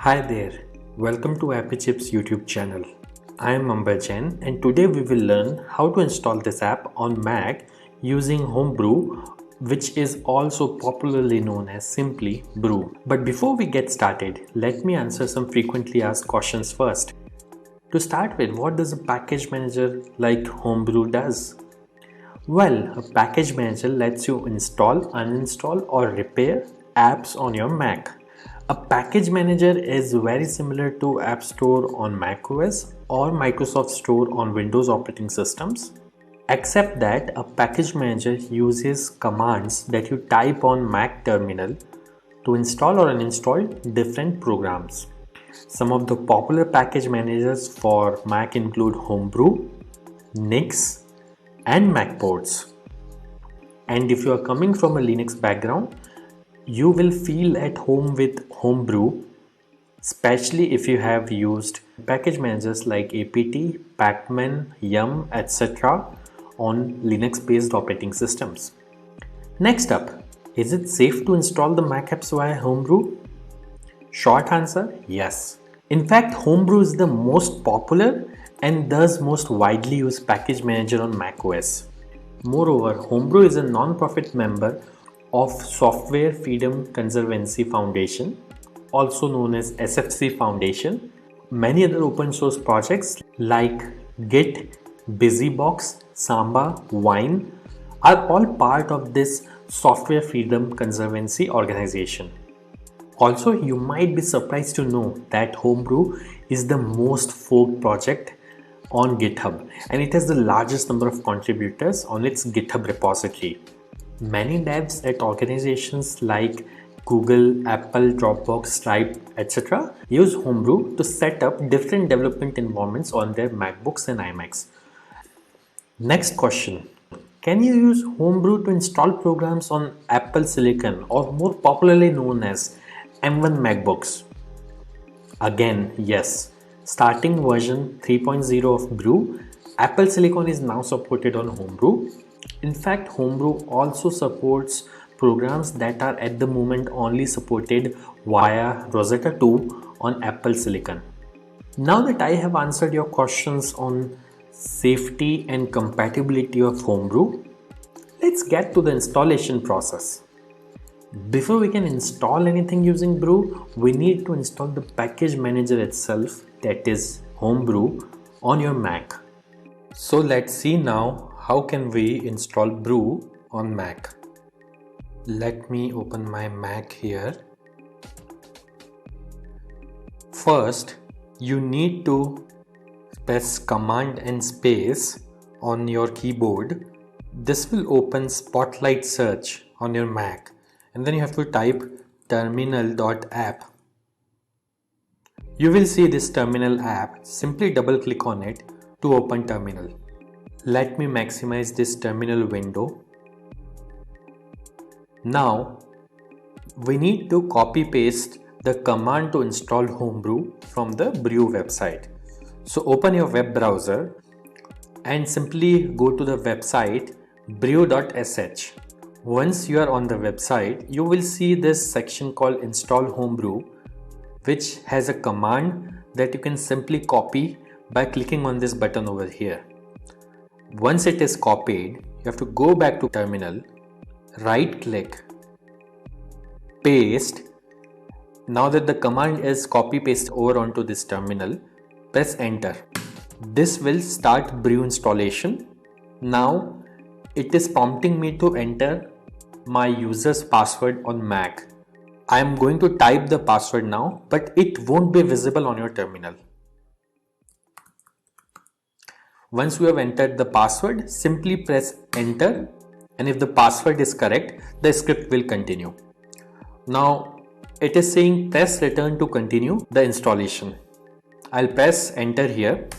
Hi there, welcome to Happy Chips YouTube channel. I am Amberjan and today we will learn how to install this app on Mac using Homebrew, which is also popularly known as simply Brew. But before we get started, let me answer some frequently asked questions first. To start with, what does a package manager like Homebrew does? Well, a package manager lets you install, uninstall or repair apps on your Mac. A package manager is very similar to App Store on macOS or Microsoft Store on Windows operating systems, except that a package manager uses commands that you type on Mac terminal to install or uninstall different programs. Some of the popular package managers for Mac include Homebrew, Nix, and Macports. And if you are coming from a Linux background, you will feel at home with Homebrew, especially if you have used package managers like apt, pacman, yum, etc. on Linux-based operating systems. Next up, is it safe to install the Mac apps via Homebrew? Short answer, yes. In fact, Homebrew is the most popular and thus most widely used package manager on macOS. Moreover, Homebrew is a non-profit member of Software Freedom Conservancy Foundation, also known as SFC Foundation. Many other open source projects like Git, BusyBox, Samba, Wine are all part of this Software Freedom Conservancy organization. Also, you might be surprised to know that Homebrew is the most forked project on GitHub and it has the largest number of contributors on its GitHub repository. Many devs at organizations like Google, Apple, Dropbox, Stripe, etc. use Homebrew to set up different development environments on their MacBooks and iMacs. Next question. Can you use Homebrew to install programs on Apple Silicon or more popularly known as M1 MacBooks? Again, yes. Starting version 3.0 of Brew, Apple Silicon is now supported on Homebrew. In fact, Homebrew also supports programs that are at the moment only supported via Rosetta 2 on Apple Silicon. Now that I have answered your questions on safety and compatibility of Homebrew, let's get to the installation process. Before we can install anything using Brew, we need to install the package manager itself, that is Homebrew, on your Mac. So let's see now how can we install Brew on Mac. Let me open my Mac here. First, you need to press Command and space on your keyboard. This will open Spotlight Search on your Mac. And then you have to type terminal.app. You will see this terminal app. Simply double click on it to open terminal. Let me maximize this terminal window. Now we need to copy paste the command to install Homebrew from the Brew website. So open your web browser and simply go to the website brew.sh. Once you are on the website, you will see this section called Install Homebrew, which has a command that you can simply copy by clicking on this button over here. Once it is copied, you have to go back to terminal, right click, paste. Now that the command is copy paste over onto this terminal, press enter. This will start Brew installation. Now it is prompting me to enter my user's password on Mac. I am going to type the password now, but it won't be visible on your terminal. Once you have entered the password, simply press enter, and if the password is correct, the script will continue. Now it is saying press return to continue the installation. I'll press enter here,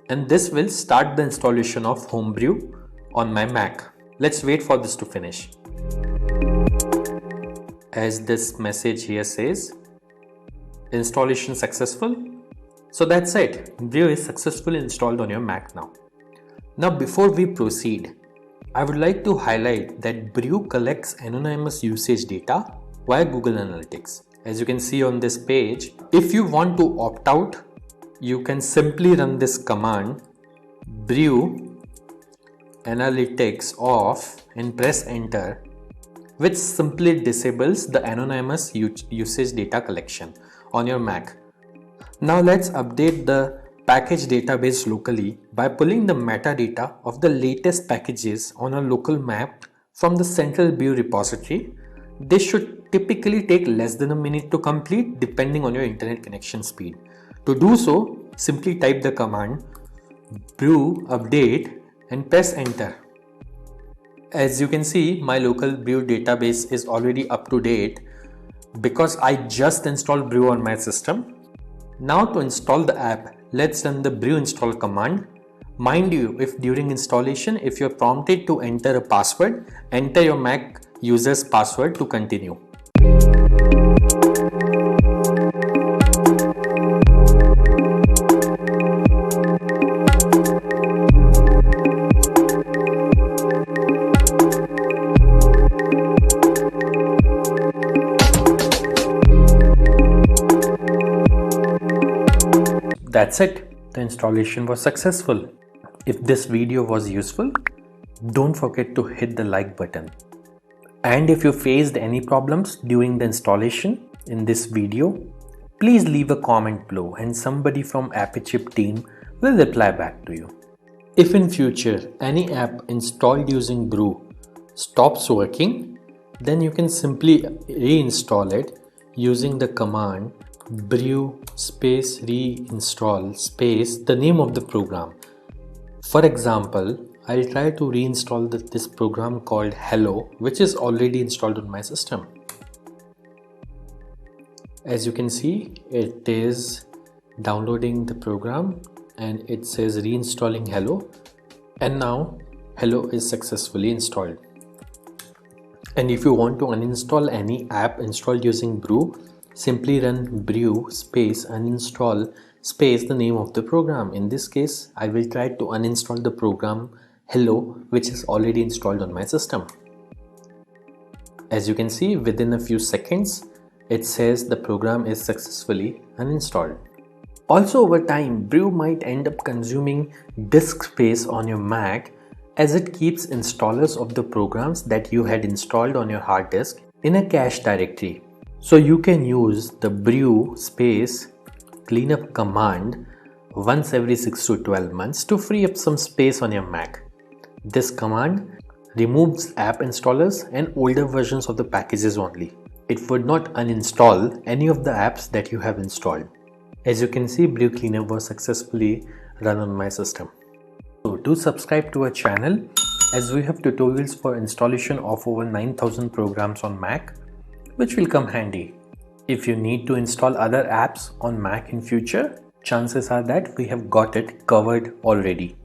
and this will start the installation of Homebrew on my Mac. Let's wait for this to finish. As this message here says, installation successful. So that's it. Brew is successfully installed on your Mac now. Now before we proceed, I would like to highlight that Brew collects anonymous usage data via Google Analytics. As you can see on this page, if you want to opt out, you can simply run this command brew analytics off and press enter, which simply disables the anonymous usage data collection on your Mac. Now let's update the package database locally by pulling the metadata of the latest packages on a local map from the central brew repository. This should typically take less than a minute to complete depending on your internet connection speed. To do so, simply type the command brew update and press enter. As you can see, my local brew database is already up to date because I just installed brew on my system. Now to install the app, let's run the brew install command. Mind you, if during installation, if you're prompted to enter a password, enter your Mac user's password to continue. That's it. The installation was successful. If this video was useful, don't forget to hit the like button. And if you faced any problems during the installation in this video, please leave a comment below and somebody from AppyChip team will reply back to you. If in future any app installed using brew stops working, then you can simply reinstall it using the command brew space reinstall space the name of the program. For example, I'll try to reinstall this program called Hello, which is already installed on my system. As you can see, it is downloading the program and it says reinstalling Hello, and now Hello is successfully installed. And if you want to uninstall any app installed using brew, simply run brew space uninstall space the name of the program. In this case, I will try to uninstall the program Hello, which is already installed on my system. As you can see, within a few seconds, it says the program is successfully uninstalled. Also, over time, brew might end up consuming disk space on your Mac as it keeps installers of the programs that you had installed on your hard disk in a cache directory. So you can use the brew space cleanup command once every 6 to 12 months to free up some space on your Mac. This command removes app installers and older versions of the packages only. It would not uninstall any of the apps that you have installed. As you can see, brew cleanup was successfully run on my system. So do subscribe to our channel as we have tutorials for installation of over 9,000 programs on Mac, which will come handy. If you need to install other apps on Mac in future, chances are that we have got it covered already.